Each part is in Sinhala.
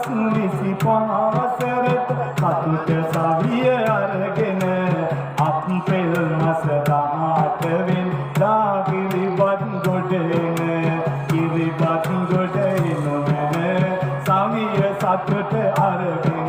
විසි පහවසරට කතුට සවිය අරගෙන අප්‍රේල් මස 18 වෙනිදා කිරිබත් ගොඩේන කිරිබත් ගොඩේන සවිය සතුට අරගෙන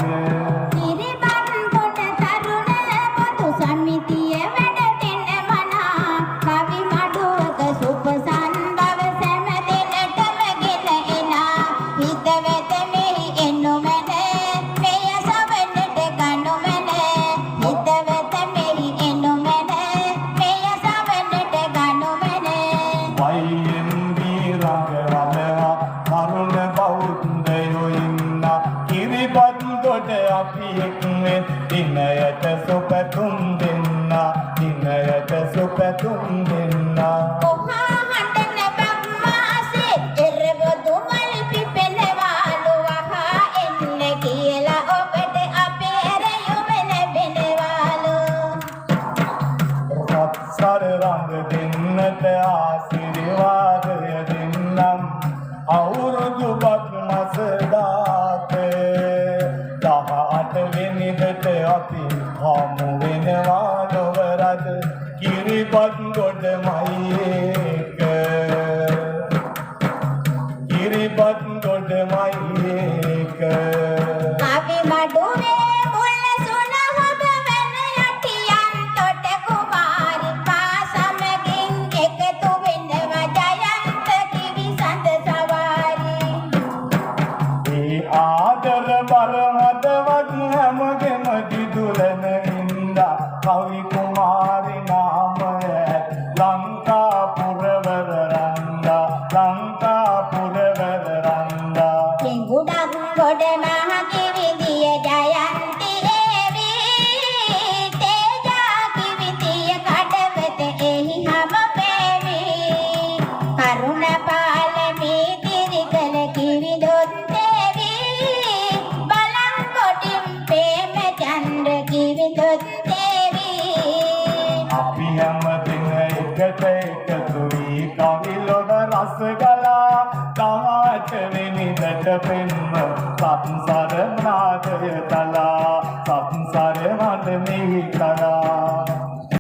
දිනයට සුපතුම් දෙන්න දිනයට සුපතුම් දෙන්න කොහා හඬන බම්මාසේ එරබදු මල් පිපෙනවාලු වහා එන්න කියලා ඔබට අපේ ඇරයුම ලැබෙනවාලු සත්සර රංග දෙන්නට ආශිර්වාදය දෙන්නම් අවුරුදු බක් මස 18 වෙනිදට අපි හමු වෙනවා නොවරද කිරිබත් ගොඩමයි එක කිරිබත් ගොඩමයි එක අපි මඩුවේ මුල්ල සුන හොබ වෙන යටියන් තොට කුමාරි පාසමකින් එකතු වෙනවා ජයන්ත කිවි සඳ සවාරි ඒ ආදර බල හදවත් හැමගෙම දිදුලන ඉඳා කවි කුමාරි නාමය ලංකාපුරවර රන්දා කිඟුඩක් ගොඩ මහ කිවිදිය ජයන්ති ඒවි තේජා කිවිදිය කඩවත එහි හැම පේවි කරුණ පාලමේ තිරිකල කිවිදොත් දේවි බලන් කොටින් ප්‍රේම චන්ද්‍ර කිවිදොත් දේවි අපි හැම දින එකට එකතු වී කවිලොව රස ගලා 18 වෙනිදට පෙන්ම සත්සර නාදය තලා